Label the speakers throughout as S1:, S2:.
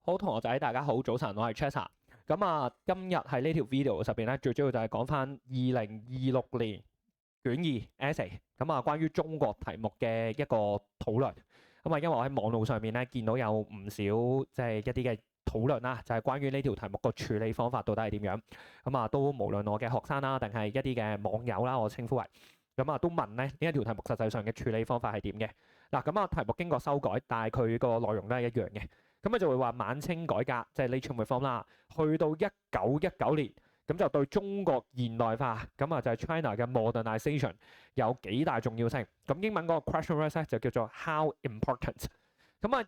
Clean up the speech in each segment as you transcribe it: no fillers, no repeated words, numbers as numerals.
S1: 好，同學仔，大家好，早晨，我係 Chester。今日喺呢條 video 入邊咧，最主要就係講翻2026年卷二 essay。關於中國題目嘅一個討論。因為我喺網路上面咧見到有唔少即係一啲嘅討論啦，就係關於呢條題目個處理方法到底係點樣。都無論我嘅學生啦，定係一啲嘅網友啦，我稱呼為都問咧呢一條題目實際上嘅處理方法係點嘅。題目經過修改，但係佢個內容都係一樣嘅。咁就會話晚清改革，即係 Late Reform 啦，去到1919年，咁就對中國現代化，就係 China 嘅 modernization 有幾大重要性。咁英文嗰個 question words 咧就叫做 how important。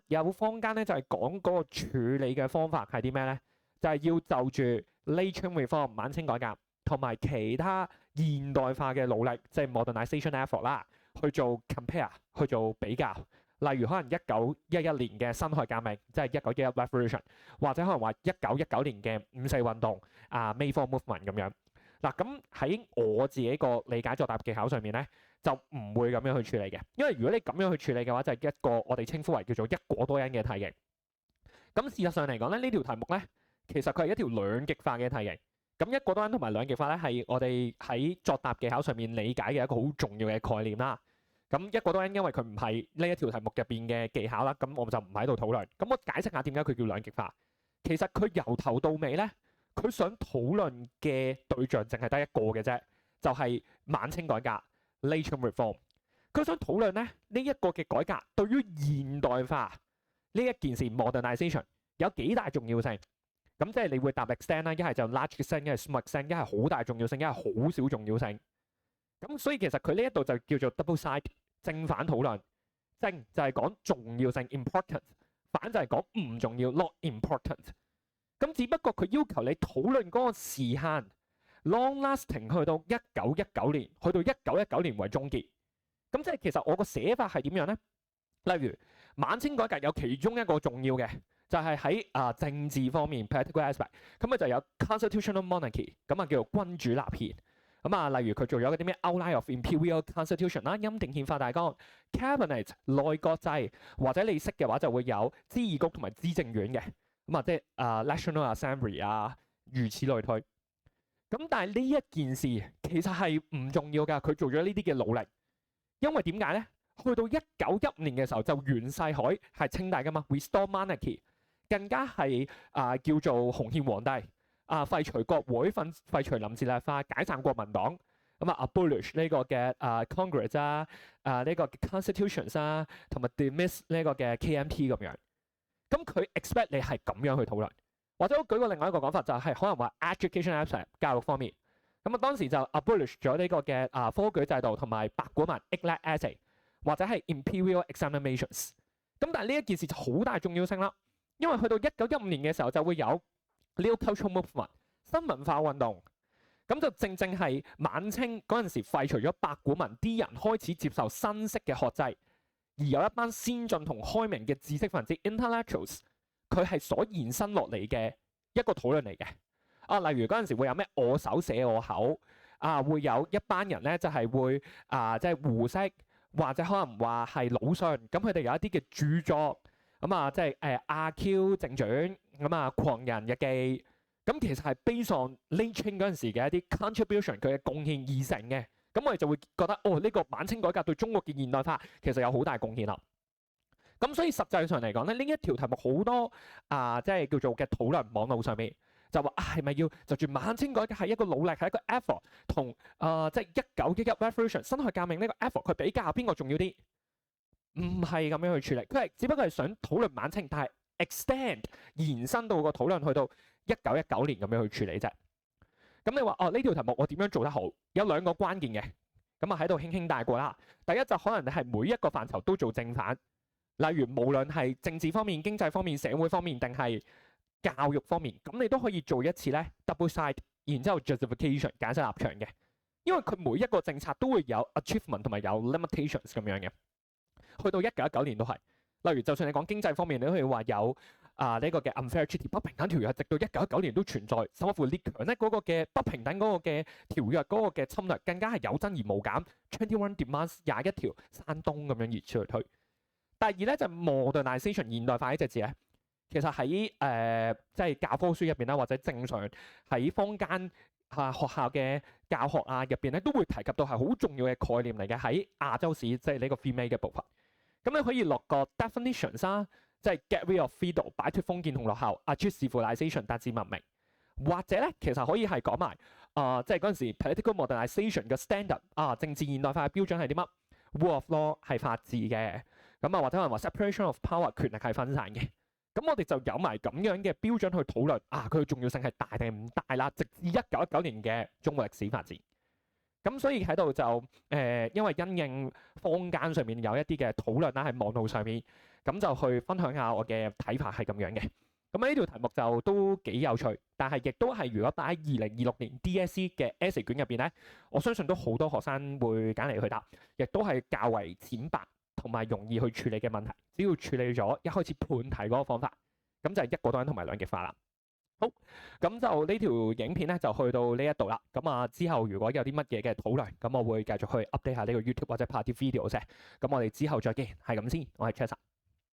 S1: 有坊間咧就係講嗰個處理嘅方法係啲咩咧？就係要就住 Late Reform 晚清改革同埋其他現代化嘅努力，即係 modernization effort 啦，去做 compare， 去做比較。例如可能1911年嘅辛亥革命，即係1911 Revolution， 或者可能話1919年嘅五四運動May 4 Movement 咁樣。咁喺我自己個理解作答技巧上面咧，就唔會咁樣去處理嘅。因為如果你咁樣去處理嘅話，就係一個我哋稱呼為叫做一果多因嘅題型。咁事實上嚟講咧，呢條題目咧，其實佢係一條兩極化嘅題型。咁一果多因同埋兩極化咧，係我哋喺作答技巧上面理解嘅一個好重要嘅概念啦。咁一果多因，因為佢唔係呢一條題目入邊嘅技巧啦，咁我就唔喺度討論。咁我解釋下點解佢叫兩極化。其實佢由頭到尾咧，佢想討論嘅對象淨係得一個嘅啫，就係晚清改革 Late Reform。佢想討論咧呢一個嘅改革對於現代化呢一件事 modernization 有幾大重要性。咁即係你會答 extent 啦，一係就 large extent，一係 small extent，一係好大重要性，一係好少重要性。咁所以其實佢呢一度就叫做 double side 正反討論。正就係講重要性 important， 反就係講唔重要 not important。咁只不過佢要求你討論嗰個時限 long lasting 去到1919年，去到1919年為終結。咁即係其實我個寫法係點樣咧？例如晚清改革有其中一個重要嘅，就係喺政治方面 political aspect， 咁就有 constitutional monarchy， 咁叫做君主立憲。例如佢做咗嗰啲咩 outline of imperial constitution 啦，欽定憲法大綱 cabinet 內閣制，或者你識嘅話就會有諮議局同埋資政院嘅，即係national assembly 如此類推。咁但係呢一件事其實係唔重要㗎，佢做咗呢啲嘅努力，因為點解咧？去到1915年嘅時候就袁世凱係稱帝㗎嘛 ，restore monarchy， 更加係叫做洪憲皇帝。廢除國會，廢除臨時立法，解散國民黨，abolish 呢個嘅Congress 呢個 constitutions 同埋 dismiss 呢個嘅 KMT 咁樣。咁佢 expect 你係咁樣去討論，或者我舉個另外一個講法就係可能話 education aspect 教育方面。當時就 abolish 咗呢個嘅科舉制度同埋八股文 English essay 或者係 imperial examinations。咁但係呢一件事就好大重要性啦，因為去到1915年嘅時候就會有New Cultural Movement 新文化運動，咁就正正係晚清嗰陣時廢除咗八股文，啲人開始接受新式嘅學制，而有一班先進同開明嘅知識分子 intellectuals， 佢係所延伸落嚟嘅一個討論嚟嘅。例如嗰陣時會有咩我手寫我口，會有一班人咧就係會即係胡適或者可能話係魯迅，咁佢哋有一啲嘅著作。即係阿 Q 正傳，狂人日記，咁其實係 based on late Qing 嗰陣時嘅一啲 contribution， 佢嘅貢獻而成嘅。咁我哋就會覺得呢個晚清改革對中國嘅現代化其實有好大貢獻啦。咁所以實際上嚟講咧，呢一條題目好多即係叫做嘅討論網絡上面就話係咪要就住晚清改革係一個努力係一個 effort， 同即係1911 Revolution 辛亥革命呢個 effort 佢比較邊個重要啲？唔係咁樣去處理，佢係只不過係想討論晚清，但係 extend 延伸到個討論去到1919年咁樣去處理啫。咁你話呢條題目我點樣做得好？有兩個關鍵嘅，喺度輕輕帶過啦。第一就可能你係每一個範疇都做正反，例如無論係政治方面、經濟方面、社會方面定係教育方面，咁你都可以做一次咧 double side， 然之後 justification 解釋立場嘅，因為佢每一個政策都會有 achievement 同埋有 limitations 咁樣嘅。去到1919年都係，例如就算你講經濟方面，你都可以話有呢個嘅 unfair treaty 不平等條約，直到1919年都存在。甚至乎列強咧嗰個嘅不平等嗰個嘅條約嗰個嘅侵略，更加係有增而無減。21 demands 21條山東咁樣熱出去推。第二咧就係 modernization 現代化呢隻字咧，其實喺即係教科書入邊啦，或者正常喺坊間學校嘅教學啊入邊咧，都會提及到係好重要嘅概念嚟嘅。喺亞洲史即係呢個 theme 嘅部分，咁你可以落個 definitions 啦，即係 get rid of feudal 擺脱封建同落後 ，achieve civilization 達至文明，或者咧其實可以係講埋即係嗰陣時 political modernization 嘅 standard 政治現代化嘅標準係啲乜 ？rule of law 係法治嘅，咁或者可能話 separation of power 權力係分散嘅。咁我哋就有埋咁樣嘅標準去討論佢嘅重要性係大定唔大啦，直至1919年嘅中國歷史發展。咁所以喺度就因為因應坊間上面有一啲嘅討論啦，喺網路上面，咁就去分享下我嘅睇法係咁樣嘅。咁呢條題目就都幾有趣，但係亦都係如果擺喺2026年 DSE 嘅 essay 卷入邊咧，我相信都好多學生會揀嚟去答，亦都係較為淺白同埋容易去處理嘅問題。只要處理咗一開始判題嗰個方法，咁就係一個多人同埋兩極化啦。好，咁就呢條影片咧就去到呢一度啦。咁之後如果有啲乜嘢嘅討論，咁我會繼續去 update 下呢個 YouTube 或者拍啲 video 啫。咁我哋之後再見，係咁先。我係 Chester。